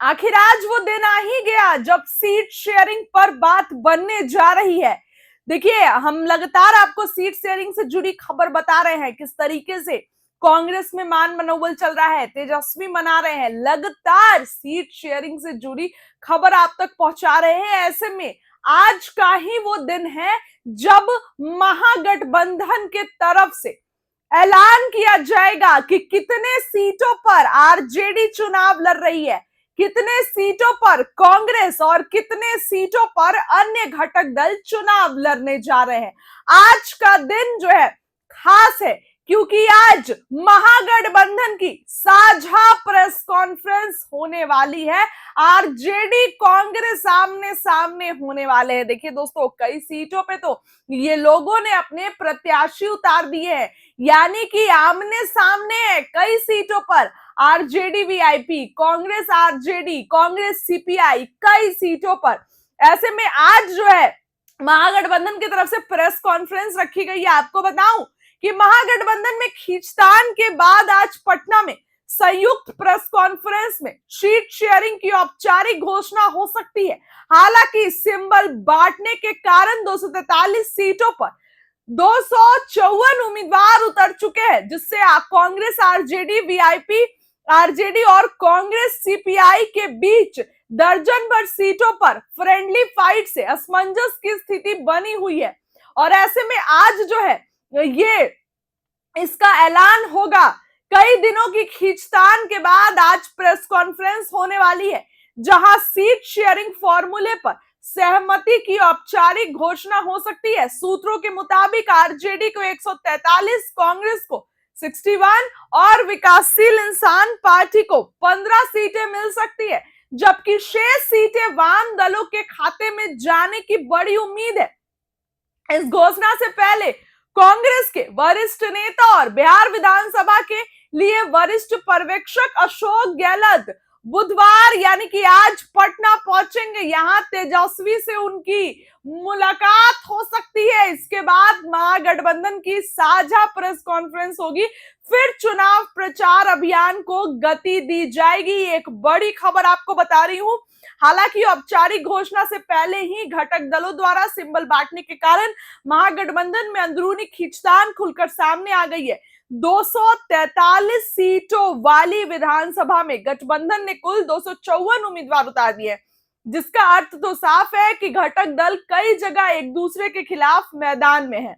आखिर आज वो दिन आ ही गया जब सीट शेयरिंग पर बात बनने जा रही है। देखिए, हम लगातार आपको सीट शेयरिंग से जुड़ी खबर बता रहे हैं, किस तरीके से कांग्रेस में मान मनोबल चल रहा है, तेजस्वी मना रहे हैं, लगातार सीट शेयरिंग से जुड़ी खबर आप तक पहुंचा रहे हैं। ऐसे में आज का ही वो दिन है जब महागठबंधन के तरफ से ऐलान किया जाएगा कि कितने सीटों पर आरजेडी चुनाव लड़ रही है, कितने सीटों पर कांग्रेस और कितने सीटों पर अन्य घटक दल चुनाव लड़ने जा रहे हैं। आज का दिन जो है खास है, क्योंकि आज महागठबंधन की साझा प्रेस कॉन्फ्रेंस होने वाली है। आरजेडी कांग्रेस आमने सामने होने वाले हैं। देखिए दोस्तों, कई सीटों पे तो ये लोगों ने अपने प्रत्याशी उतार दिए हैं, यानी कि आमने सामने है कई सीटों पर RJD VIP, Congress RJD, Congress CPI, कई सीटों पर। ऐसे में आज जो है महागठबंधन की तरफ से प्रेस कॉन्फ्रेंस रखी गई है। आपको बताऊं कि महागठबंधन में खींचतान के बाद आज पटना में संयुक्त प्रेस कॉन्फ्रेंस में सीट शेयरिंग की औपचारिक घोषणा हो सकती है। हालांकि सिंबल बांटने के कारण 243 सीटों पर 254 उम्मीदवार उतर चुके हैं, जिससे कांग्रेस आरजेडी वीआईपी, आरजेडी और कांग्रेस सीपीआई के बीच दर्जन भर सीटों पर फ्रेंडली फाइट से असमंजस की स्थिति बनी हुई है। और ऐसे में आज जो है ये इसका ऐलान होगा। कई दिनों की खींचतान के बाद आज प्रेस कॉन्फ्रेंस होने वाली है, जहां सीट शेयरिंग फॉर्मूले पर सहमति की औपचारिक घोषणा हो सकती है। सूत्रों के मुताबिक आरजेडी को 143, कांग्रेस को 61 और विकासशील इंसान पार्टी को 15 सीटें मिल सकती है, जबकि शेष सीटें वाम दलों के खाते में जाने की बड़ी उम्मीद है। इस घोषणा से पहले कांग्रेस के वरिष्ठ नेता और बिहार विधानसभा के लिए वरिष्ठ पर्यवेक्षक अशोक गहलोत बुधवार यानी कि आज पटना पहुंचेंगे। यहां तेजस्वी से उनकी मुलाकात हो सकती है। इसके बाद महागठबंधन की साझा प्रेस कॉन्फ्रेंस होगी, फिर चुनाव प्रचार अभियान को गति दी जाएगी। एक बड़ी खबर आपको बता रही हूं। हालांकि औपचारिक घोषणा से पहले ही घटक दलों द्वारा सिंबल बांटने के कारण महागठबंधन में अंदरूनी खींचतान खुलकर सामने आ गई है। 243 सीटों वाली विधानसभा में गठबंधन ने कुल 254 उम्मीदवार उतार दिए, जिसका अर्थ तो साफ है कि घटक दल कई जगह एक दूसरे के खिलाफ मैदान में है।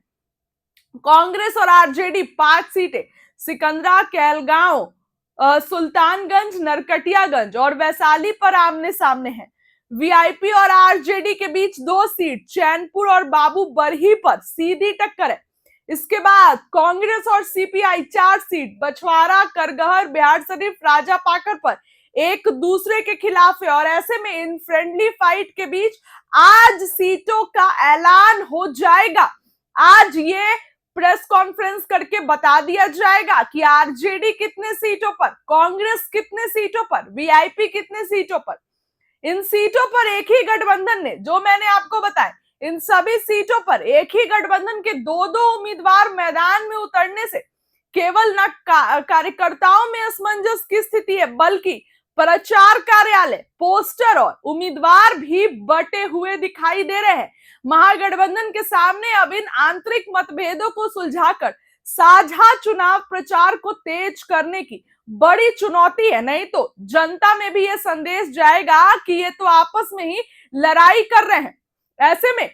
कांग्रेस और आरजेडी 5 सीटें सिकंदरा, कहलगांव, सुल्तानगंज, नरकटियागंज और वैशाली पर आमने सामने है। वीआईपी और आरजेडी के बीच 2 सीट चैनपुर और बाबू बरही पर सीधी टक्कर है। इसके बाद कांग्रेस और सीपीआई 4 सीट बछवाड़ा, करगहर, बिहारशरीफ, राजापाकर पर एक दूसरे के खिलाफ है। और ऐसे में इन फ्रेंडली फाइट के बीच आज सीटों का ऐलान हो जाएगा। आज ये प्रेस कॉन्फ्रेंस करके बता दिया जाएगा कि आरजेडी कितने सीटों पर, कांग्रेस कितने सीटों पर, वीआईपी कितने सीटों पर। इन सीटों पर एक ही गठबंधन ने, जो मैंने आपको बताया, इन सभी सीटों पर एक ही गठबंधन के 2-2 उम्मीदवार मैदान में उतरने से केवल न कार्यकर्ताओं में असमंजस की स्थिति है, बल्कि प्रचार कार्यालय, पोस्टर और उम्मीदवार भी बटे हुए दिखाई दे रहे हैं। महागठबंधन के सामने अब इन आंतरिक मतभेदों को सुलझाकर साझा चुनाव प्रचार को तेज करने की बड़ी चुनौती है। नहीं तो जनता में भी यह संदेश जाएगा कि ये तो आपस में ही लड़ाई कर रहे हैं। ऐसे में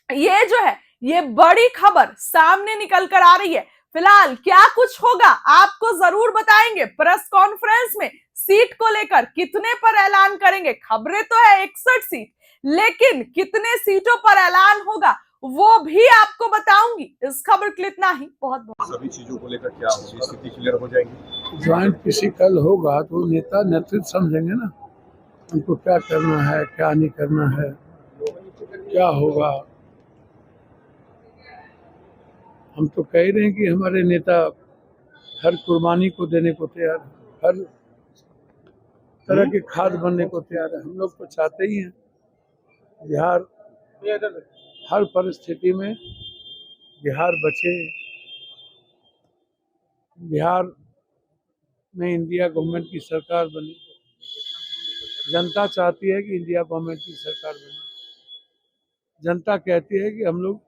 ये जो है ये बड़ी खबर सामने निकल कर आ रही है। फिलहाल क्या कुछ होगा आपको जरूर बताएंगे। प्रेस कॉन्फ्रेंस में सीट को लेकर कितने पर ऐलान करेंगे, खबरें तो है 61 सीट, लेकिन कितने सीटों पर ऐलान होगा वो भी आपको बताऊंगी। इस खबर के लिए इतना ही। बहुत बहुत सभी चीजों को लेकर क्या होगी, स्थिति क्लियर हो जाएगी। ज्वाइंट फिजिकल होगा तो नेता नेतृत्व समझेंगे ना, उनको क्या करना है, क्या नहीं करना है, क्या होगा। हम तो कह रहे हैं कि हमारे नेता हर कुर्बानी को देने को तैयार है, हर तरह के खाद बनने को तैयार है। हम लोग तो चाहते ही हैं बिहार हर परिस्थिति में बिहार बचे, बिहार में इंडिया गवर्नमेंट की सरकार बनी। जनता चाहती है कि इंडिया गवर्नमेंट की सरकार बने। जनता कहती है कि हम लोग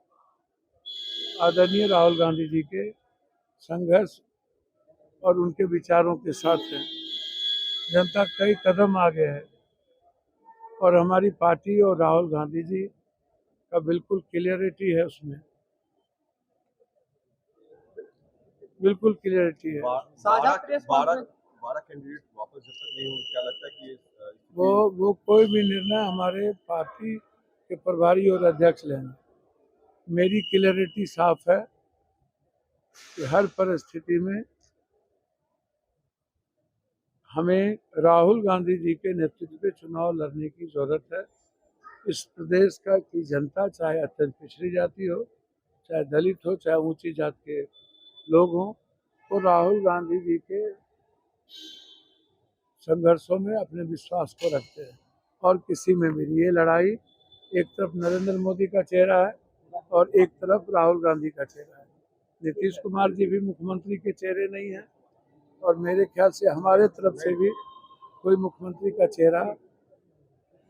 आदरणीय राहुल गांधी जी के संघर्ष और उनके विचारों के साथ हैं। जनता कई कदम आगे है और हमारी पार्टी और राहुल गांधी जी का बिल्कुल क्लियरिटी है, उसमें बिल्कुल क्लियरिटी है। साझा प्रेस कॉन्फ्रेंस 12 कैंडिडेट वापस जब तक नहीं होंगे, क्या लगता है कि वो कोई भी निर्णय हमारे पार्टी के प्रभारी और अध्यक्ष लेंगे। मेरी क्लियरिटी साफ है कि हर परिस्थिति में हमें राहुल गांधी जी के नेतृत्व में चुनाव लड़ने की जरूरत है। इस प्रदेश का की जनता, चाहे अत्यंत पिछड़ी जाति हो, चाहे दलित हो, चाहे ऊंची जात के लोग हों, वो राहुल गांधी जी के संघर्षों में अपने विश्वास को रखते हैं। और किसी में मेरी ये लड़ाई, एक तरफ नरेंद्र मोदी का चेहरा है और एक तरफ राहुल गांधी का चेहरा है। नीतीश कुमार जी भी मुख्यमंत्री के चेहरे नहीं है और मेरे ख्याल से हमारे तरफ से भी कोई मुख्यमंत्री का चेहरा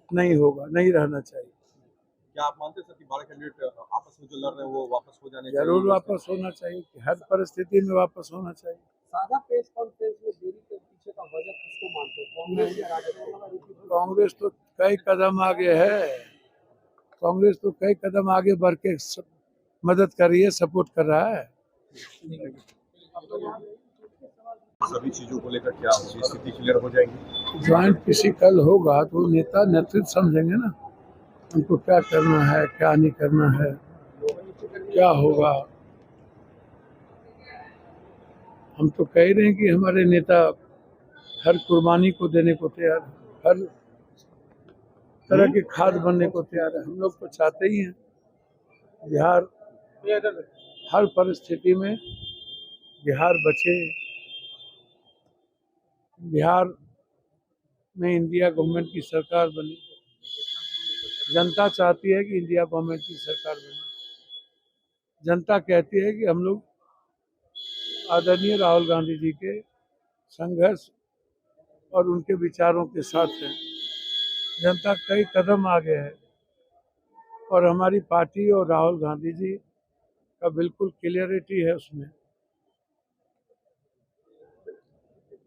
नहीं होगा, नहीं रहना चाहिए। क्या आप मानते हैं सर कि 12 कैंडिडेट आपस में जो लड़ रहे हैं वो वापस हो जाने जरूर वापस होना चाहिए, कि हर परिस्थिति में वापस होना चाहिए। साझा प्रेस कॉन्फ्रेंस में देरी के पीछे का वजह किसको मानते हैं, कांग्रेस या राजद? कांग्रेस तो कई कदम आगे है। कांग्रेस तो कई कदम आगे बढ़ के मदद कर रही है, सपोर्ट कर रहा है। सभी चीजों को लेकर क्या होगी, स्थिति क्लियर हो जाएगी? ज्वाइंट फिजिकल होगा तो नेता नेतृत्व समझेंगे ना, उनको क्या करना है, क्या नहीं करना है, क्या होगा। हम तो कह रहे हैं कि हमारे नेता हर कुर्बानी को देने को तैयार है, हर तरह के खाद बनने को तैयार है। हम लोग तो चाहते ही हैं बिहार हर परिस्थिति में बिहार बचे, बिहार में इंडिया गवर्नमेंट की सरकार बने। जनता चाहती है कि इंडिया गवर्नमेंट की सरकार बने। जनता कहती है कि हम लोग आदरणीय राहुल गांधी जी के संघर्ष और उनके विचारों के साथ हैं। जनता कई कदम आगे है और हमारी पार्टी और राहुल गांधी जी का बिल्कुल क्लियरिटी है, उसमें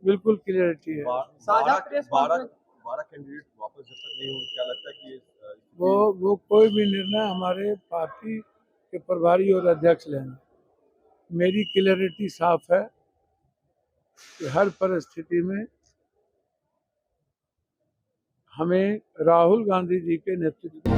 बिल्कुल क्लियरिटी है। साझा प्रेस कॉन्फ्रेंस 12 कैंडिडेट वापस जब तक नहीं होंगे, क्या लगता है कि वो कोई भी निर्णय हमारे पार्टी के प्रभारी और अध्यक्ष लेंगे। मेरी क्लियरिटी साफ है कि हर परिस्थिति में हमें राहुल गांधी जी के नेतृत्व